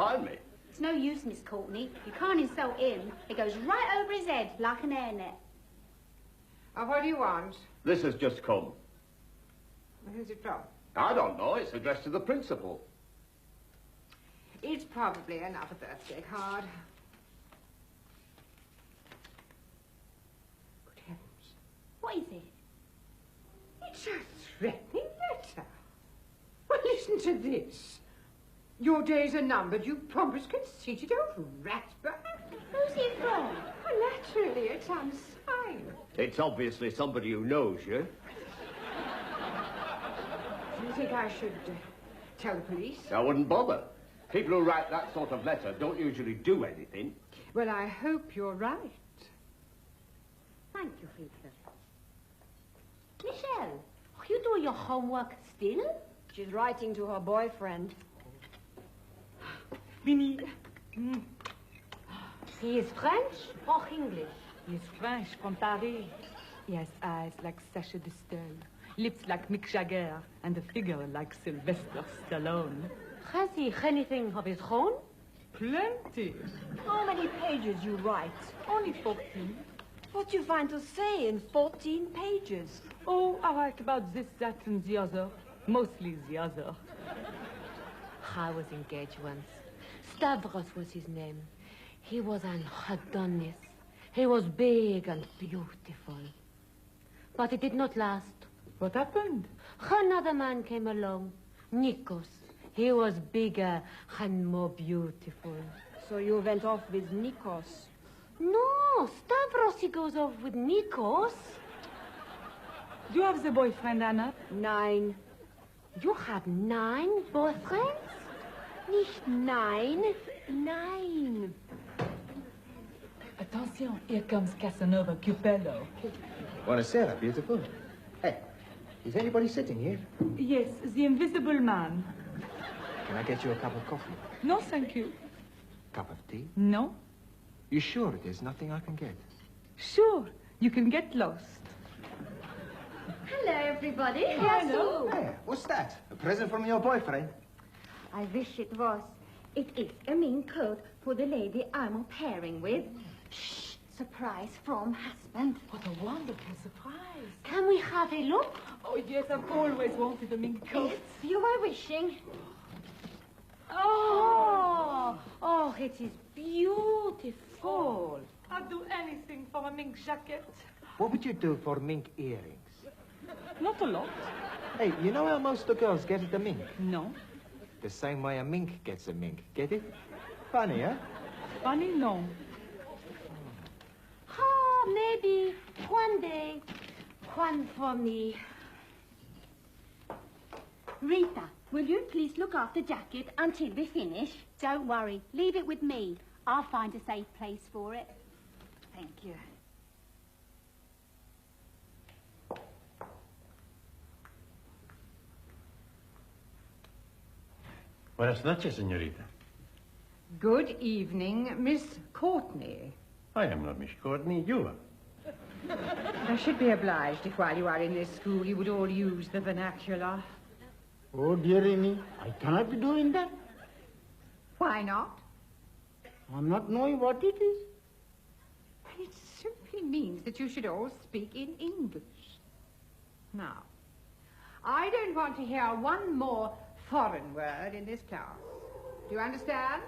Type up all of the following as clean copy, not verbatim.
Behind me? It's no use, Miss Courtney. You can't insult him. It goes right over his head like an hairnet. What do you want? This has just come. Who's it from? I don't know. It's addressed to the principal. It's probably another birthday card. Good heavens. What is it? It's a threatening letter. Well, listen to this. Your days are numbered, you pompous, conceited old ratbag. Who's it from? Well, naturally, it's unsigned. It's obviously somebody who knows you. Do you think I should tell the police? I wouldn't bother. People who write that sort of letter don't usually do anything. Well, I hope you're right. Thank you, Peter. Michelle, you do your homework still? She's writing to her boyfriend. Vinny. He is French or English? He is French, from Paris. He has eyes like Sacha Distel, lips like Mick Jagger, and a figure like Sylvester Stallone. Has he anything of his own? Plenty. How many pages you write? Only 14. What do you find to say in 14 pages? Oh, I write about this, that, and the other. Mostly the other. I was engaged once. Stavros was his name. He was an Adonis. He was big and beautiful. But it did not last. What happened? Another man came along, Nikos. He was bigger and more beautiful. So you went off with Nikos? No, Stavros, he goes off with Nikos. Do you have the boyfriend, Anna? 9. You have 9 boyfriends? Nicht 9, 9. Attention, here comes Casanova Cupello. Buonasera, beautiful. Hey, is anybody sitting here? Yes, the invisible man. Can I get you a cup of coffee? No, thank you. Cup of tea? No? You sure there's nothing I can get? Sure, you can get lost. Hello, everybody. Hello. Hey, what's that? A present from your boyfriend? I wish it was. It is a mink coat for the lady I'm au pairing with. Shh, surprise from husband. What a wonderful surprise. Can we have a look? Oh, yes, I've always wanted a mink coat. If you are wishing. Oh, it is beautiful. I'd do anything for a mink jacket. What would you do for mink earrings? Not a lot. Hey, you know how most of the girls get the mink? No. The same way a mink gets a mink. Get it? Funny, huh? Funny, no. Maybe one day, one for me. Rita, will you please look after Jacket until we finish? Don't worry, leave it with me. I'll find a safe place for it. Thank you. Buenas noches, señorita. Good evening, Miss Courtney. I am not Miss Courtney, you are. I should be obliged if while you are in this school you would all use the vernacular. Oh, dearie me, I cannot be doing that. Why not? I'm not knowing what it is. It simply means that you should all speak in English. Now, I don't want to hear one more foreign word in this class. Do you understand?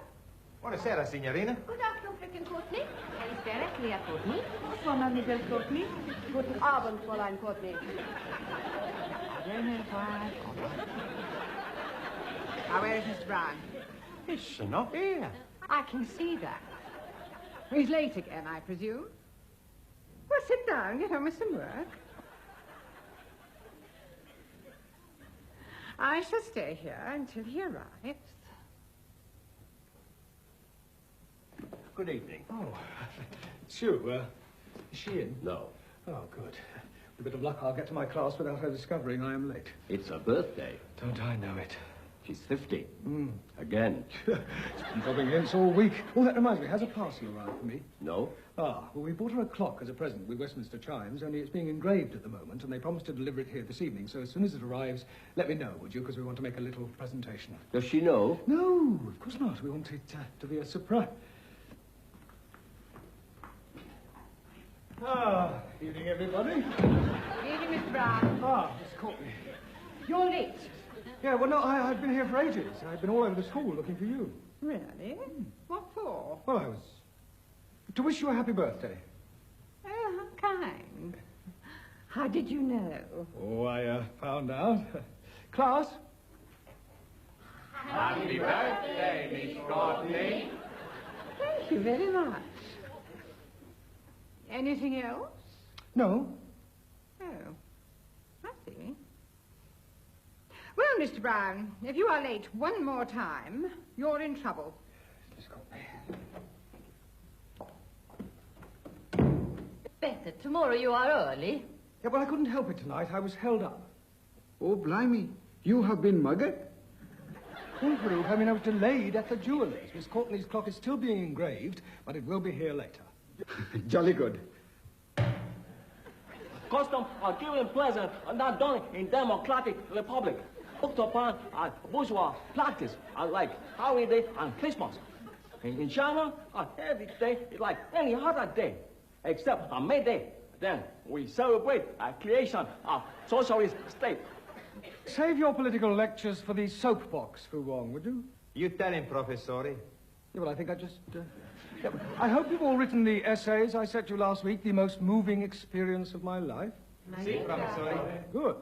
Buonasera, signorina. Good afternoon, Fröken Courtney. Ist directly at Courtney. Bonsoir, Mademoiselle Courtney. Guten Abend, Fräulein Courtney. Now, where is Mr. Brown? It's not. Here. I can see that. He's late again, I presume. Well, sit down, get on with some work. I shall stay here until he arrives. Good evening. Oh, Sue, is she in? No. Oh, good. With a bit of luck, I'll get to my class without her discovering I am late. It's a birthday. Don't I know it? She's 50. Again. She's been dropping hints all week. Oh, that reminds me. Has a parcel arrived for me? No? Ah, well, we bought her a clock as a present with Westminster chimes, only it's being engraved at the moment, and they promised to deliver it here this evening. So as soon as it arrives, let me know, would you? Because we want to make a little presentation. Does she know? No, of course not. We want it to be a surprise. Ah, evening, everybody. Evening, Miss Brown. Ah, Miss Courtney. You're late. Yeah, well, no, I've been here for ages. I've been all over the school looking for you. Really? What for? Well, I was to wish you a happy birthday. Oh, how kind. How did you know? Oh, I found out. Class? Happy birthday, Miss Courtney. Thank you very much. Anything else? No. Oh, I see. Well, Mr. Brown, if you are late one more time, you're in trouble. Miss Courtney. Better. Tomorrow you are early. Yeah, well, I couldn't help it tonight. I was held up. Oh, blimey. You have been muggered? Oh, Farouk, I mean, I was delayed at the jeweller's. Miss Courtney's clock is still being engraved, but it will be here later. Jolly good. Custom are giving pleasure are not done in democratic republic. Looked upon as bourgeois practice are like holiday and Christmas. In China, every day is like any other day, except on May Day. Then we celebrate a creation of socialist state. Save your political lectures for the soapbox, Fu Wong, would you? You tell him, Professore. Yeah, well, I think I just... Yeah, I hope you've all written the essays I sent you last week, the most moving experience of my life. Si, Professore. Good.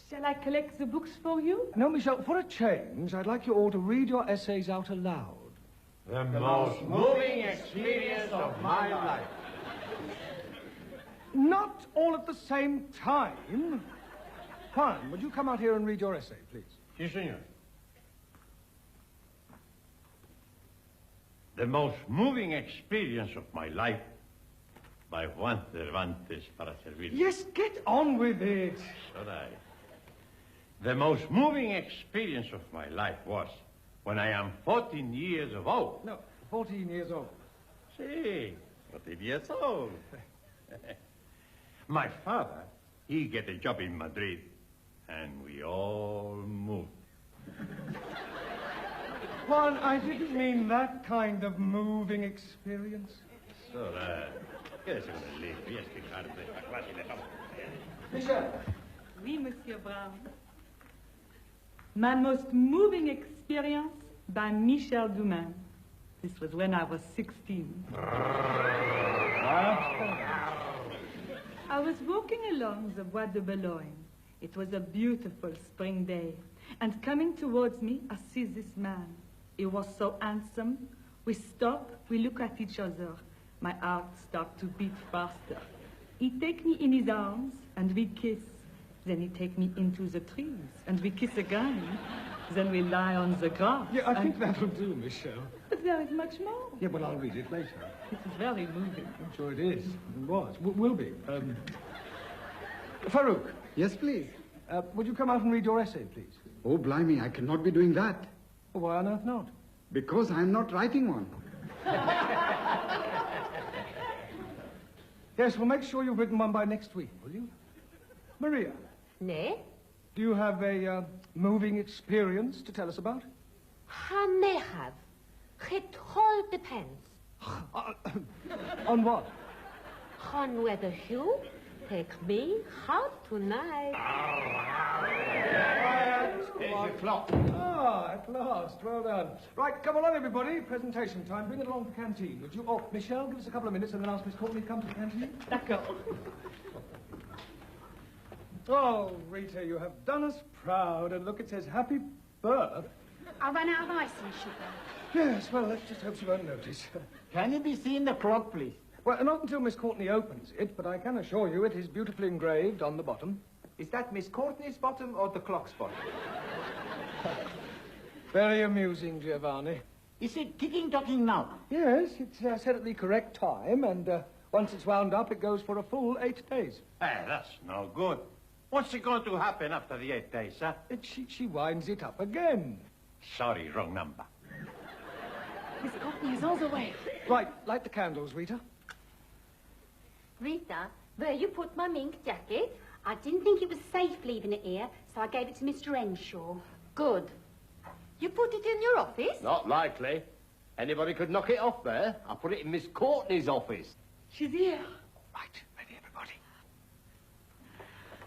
Shall I collect the books for you? Now, Michelle, for a change, I'd like you all to read your essays out aloud. The most moving experience of my life. Not all at the same time. Juan, would you come out here and read your essay, please? Si, senor. The most moving experience of my life by Juan Cervantes para servir. Yes, get on with it. Should I? The most moving experience of my life was when I am 14 years of old. No, 14 years old. See, 14 years old. My father, he get a job in Madrid, and we all moved. Juan, I didn't mean that kind of moving experience. Quédese con el libro y explicarte esta clase de campo. Michelle. Oui, Monsieur Brown. My most moving experience by Michel Dumas. This was when I was 16. I was walking along the Bois de Boulogne. It was a beautiful spring day. And coming towards me, I see this man. He was so handsome. We stop, we look at each other. My heart starts to beat faster. He take me in his arms, and we kiss. Then he take me into the trees, and we kiss again. Then we lie on the grass. Yeah, I think that'll do, Michelle. But there is much more. Yeah, well, I'll read it later. It is very moving. I'm sure it is. It was. Will be. Farouk, Yes, please. would you come out and read your essay, please? Oh, blimey, I cannot be doing that. Why on earth not? Because I'm not writing one. Yes, well, make sure you've written one by next week, will you? Maria, Ne? do you have a moving experience to tell us about? I may have. It all depends On what? on whether you take me out tonight. Here's your clock. Ah, at last. Well done. Right, come along, everybody. Presentation time. Bring it along to the canteen, would you? Oh, Michelle, give us a couple of minutes and then ask Miss Courtney to come to the canteen. D'accord. Oh, Rita, you have done us proud. And look, it says happy birth. I ran out of ice and sugar. Yes, well, let's just hope she won't notice. Can you be seen the clock, please? Well, not until Miss Courtney opens it, but I can assure you it is beautifully engraved on the bottom. Is that Miss Courtney's bottom or the clock's bottom? Very amusing, Giovanni. Is it ticking-tocking now? Yes, it's set at the correct time, and once it's wound up, it goes for a full 8 days. Hey, that's no good. What's going to happen after the 8 days, huh? She winds it up again. Sorry, wrong number. Miss Courtney is all the way. Right, light the candles, Rita. Rita, where you put my mink jacket? I didn't think it was safe leaving it here, so I gave it to Mr. Henshaw. Good. You put it in your office? Not likely. Anybody could knock it off there. I put it in Miss Courtney's office. She's here. Right, ready, everybody.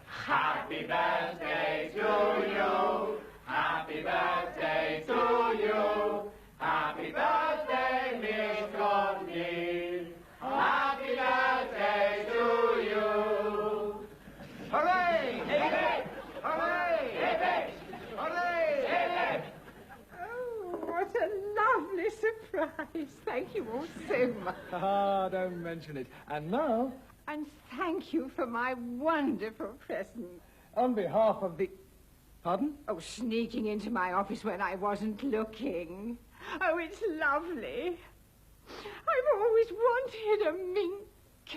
Happy birthday to you. Happy birthday to you. Happy birthday, Miss Courtney. Happy birthday to you. Hooray! Hip hip! Hooray! Hip hip! Hooray! Hip hip! Oh, what a lovely surprise. Thank you all so much. Ah, don't mention it. And now, And thank you for my wonderful present. on behalf of the... Pardon? Oh, sneaking into my office when I wasn't looking. Oh, it's lovely. I've always wanted a mink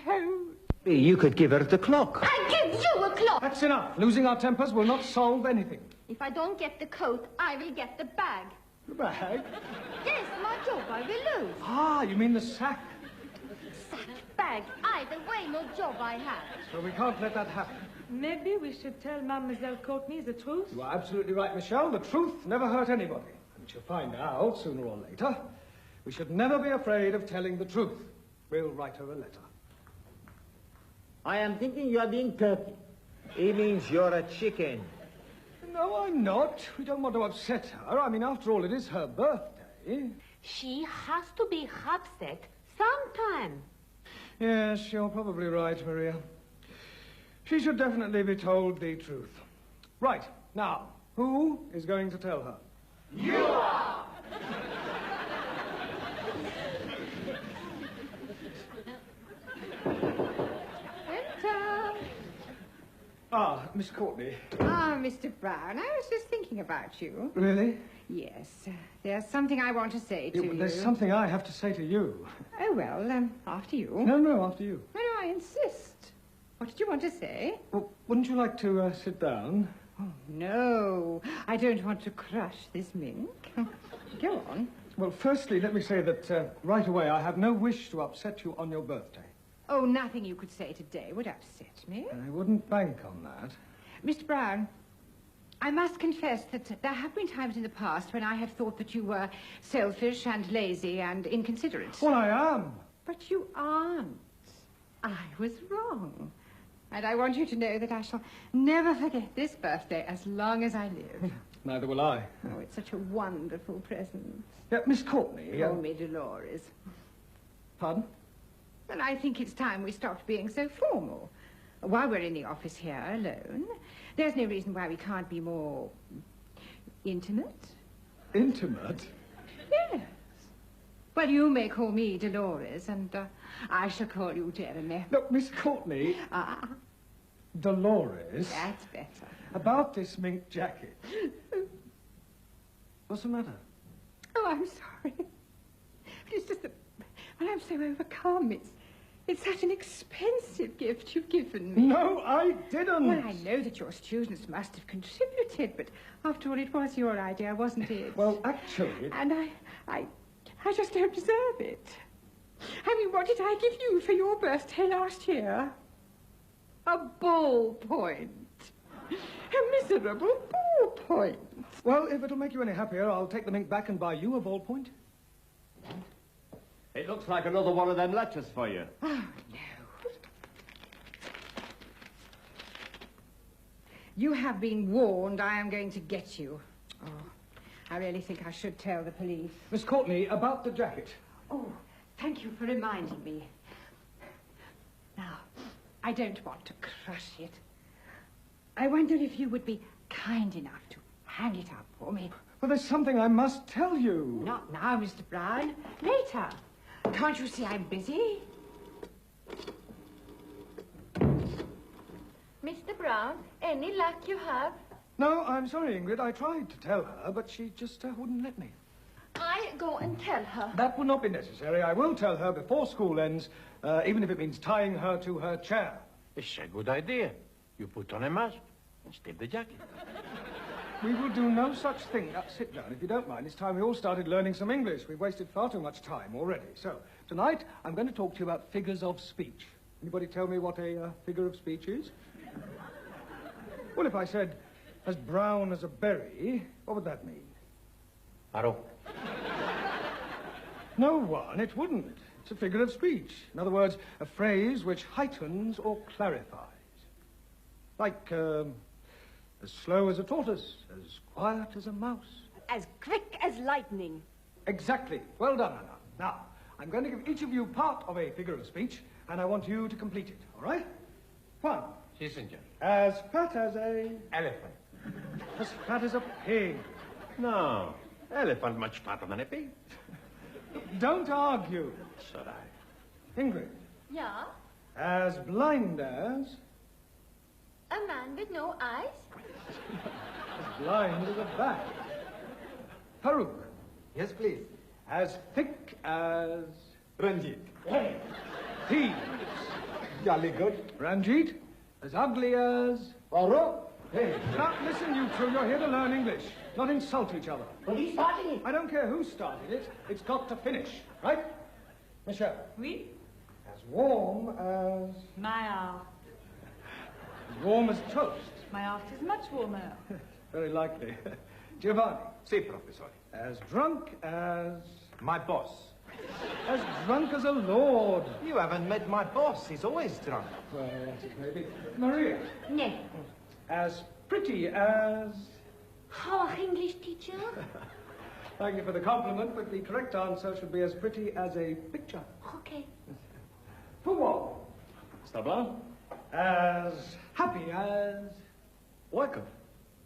coat. You could give her the clock. I give you a clock! That's enough. Losing our tempers will not solve anything. If I don't get the coat, I will get the bag. The bag? Yes, my job I will lose. Ah, you mean the sack. Sack, bag, either way, no job I have. So we can't let that happen. Maybe we should tell Mademoiselle Courtney the truth. You are absolutely right, Michelle. The truth never hurt anybody. And she'll find out sooner or later. We should never be afraid of telling the truth. We'll write her a letter. I am thinking you are being turkey. He means you're a chicken. No, I'm not. We don't want to upset her. I mean, after all, it is her birthday. She has to be upset sometime. Yes, you're probably right, Maria. She should definitely be told the truth. Right, now, who is going to tell her? You are! Ah, Miss Courtney. Ah, Mr. Brown, I was just thinking about you. Really? Yes, there's something I want to say to you. There's something I have to say to you. Oh, well, after you. No, after you. No, I insist. What did you want to say? Well, wouldn't you like to sit down? Oh, no, I don't want to crush this mink. Go on. Well, firstly, let me say that right away I have no wish to upset you on your birthday. Oh, nothing you could say today would upset me. I wouldn't bank on that. Mr. Brown, I must confess that there have been times in the past when I have thought that you were selfish and lazy and inconsiderate. Well, I am. But you aren't. I was wrong. And I want you to know that I shall never forget this birthday as long as I live. Neither will I. Oh, it's such a wonderful present. Yeah, Miss Courtney. Call me Dolores. Pardon? And I think it's time we stopped being so formal. While we're in the office here alone, there's no reason why we can't be more intimate. Intimate? Yes. Well, you may call me Dolores, and I shall call you Jeremy. Look, Miss Courtney. Ah, Dolores. that's better. About this mink jacket. What's the matter? Oh, I'm sorry. But it's just that, well, I'm so overcome. It's such an expensive gift you've given me. No, I didn't. Well, I know that your students must have contributed, but after all, it was your idea, wasn't it? Well, actually... And I just don't deserve it. I mean, what did I give you for your birthday last year? A ballpoint. A miserable ballpoint. Well, if it'll make you any happier, I'll take the mink back and buy you a ballpoint. It looks like another one of them letters for you. Oh, no. You have been warned. I am going to get you. Oh, I really think I should tell the police. Miss Courtney, about the jacket. Oh, thank you for reminding me. Now, I don't want to crush it. I wonder if you would be kind enough to hang it up for me. Well, there's something I must tell you. Not now, Mr. Brown. Later. Can't you see I'm busy? Mr. Brown, any luck you have? No, I'm sorry, Ingrid. I tried to tell her, but she just wouldn't let me. I go and tell her. That will not be necessary. I will tell her before school ends, even if it means tying her to her chair. It's a good idea. You put on a mask and steal the jacket. We will do no such thing. Now, sit down, if you don't mind. It's time we all started learning some English. We've wasted far too much time already. So, tonight, I'm going to talk to you about figures of speech. Anybody tell me what a figure of speech is? Well, if I said, as brown as a berry, what would that mean? Paro. No one, it wouldn't. It's a figure of speech. In other words, a phrase which heightens or clarifies. Like, as slow as a tortoise, as quiet as a mouse. As quick as lightning. Exactly. Well done, Anna. Now, I'm going to give each of you part of a figure of speech, and I want you to complete it, all right? One. Si, senor. As fat as a... Elephant. As fat as a pig. No. Elephant much fatter than a pig. Don't argue. Said I. Ingrid. Yeah? As blind as... A man with no eyes? As blind as a bat. Farouk. Yes, please. As thick as... Ranjit. Thieves. Jolly good. Ranjit. As ugly as... Farooq. Hey. Now, listen, you two, you're here to learn English, not insult each other. But he started it. I don't care who started it, it's got to finish, right? Michelle. Oui? As warm as... My art. As warm as toast. My art is much warmer. Very likely. Giovanni. Si, professor. As drunk as... My boss. As drunk as a lord. You haven't met my boss. He's always drunk. Well, that is maybe. Maria. No. As pretty as... Oh, English teacher? Thank you for the compliment, but the correct answer should be as pretty as a picture. Okay. Football. Mr. Brown? As happy as... Worker.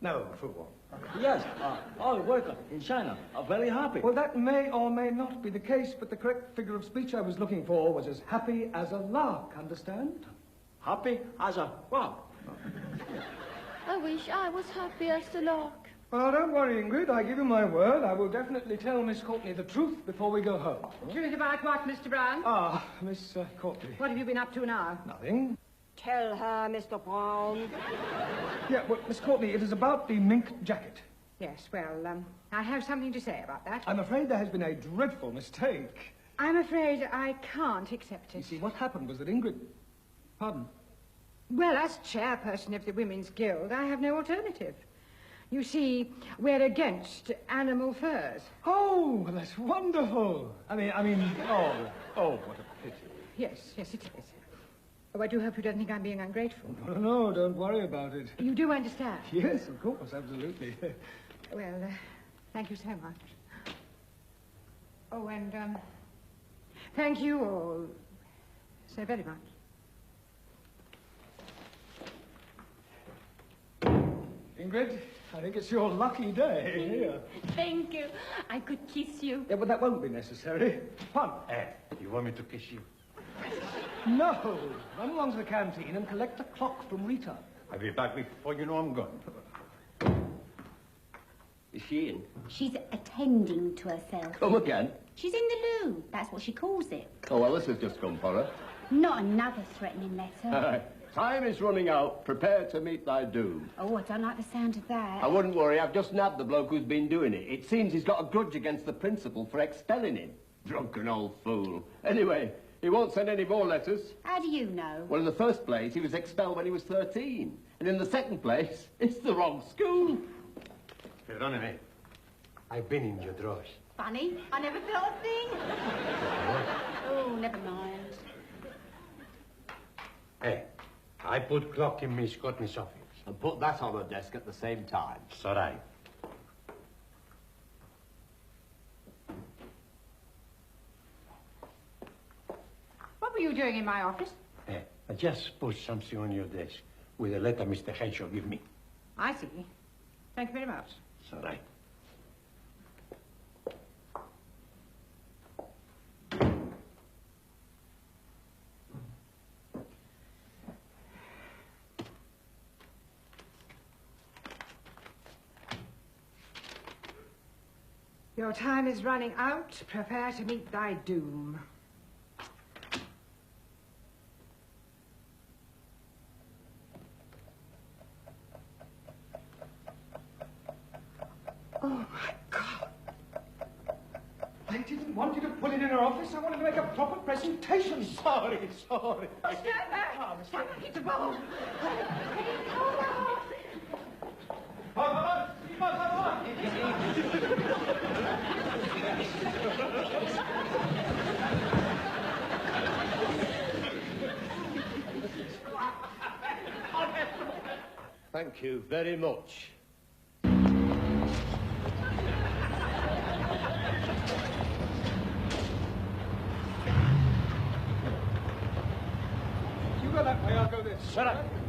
No, football. Yes, all worker in China are very happy. Well, that may or may not be the case, but the correct figure of speech I was looking for was as happy as a lark, understand? Happy as a wow. I wish I was happy as the lark. Well, don't worry, Ingrid. I give you my word. I will definitely tell Miss Courtney the truth before we go home. Truth about what, Mr. Brown? Ah, Miss Courtney. What have you been up to now? Nothing. Tell her, Mr. Brown. Yeah, well, Miss Courtney, it is about the mink jacket. Yes, well, I have something to say about that. I'm afraid there has been a dreadful mistake. I'm afraid I can't accept You it. see, what happened was that Ingrid... Pardon? Well, as chairperson of the Women's Guild, I have no alternative. You see, we're against animal furs. Oh, well, that's wonderful. I mean, oh, what a pity. Yes, yes, it is. Oh, I do hope you don't think I'm being ungrateful. No, don't worry about it. You do understand? Yes, of course, absolutely. Well, thank you so much. Oh, and, thank you all so very much. Ingrid, I think it's your lucky day. Here. Thank you. I could kiss you. Yeah, but that won't be necessary. Fun. You want me to kiss you? No. Run along to the canteen and collect a clock from Rita. I'll be back before you know I'm gone. Is she in? She's attending to herself. Come again? She's in the loo. That's what she calls it. Oh, well, this has just come for her. Not another threatening letter. Time is running out. Prepare to meet thy doom. Oh, I don't like the sound of that. I wouldn't worry. I've just nabbed the bloke who's been doing it. It seems he's got a grudge against the principal for expelling him. Drunken old fool. Anyway, he won't send any more letters. How do you know? Well, in the first place, he was expelled when he was 13. And in the second place, it's the wrong school. Perdóneme. I've been in your drawers. Funny. I never thought a thing. Oh, never mind. Hey, I put clock in Miss Courtney's office. And put that on her desk at the same time. So right. What were you doing in my office? Hey, I just put something on your desk with a letter Mr. Henshaw give me. I see. Thank you very much. So right. Your time is running out. Prepare to meet thy doom. Oh, my God. I didn't want you to put it in our office. I wanted to make a proper presentation. Sorry. Stand back! Stand back, it's a ball! Thank you very much. You go that way, I'll go this. Shut up.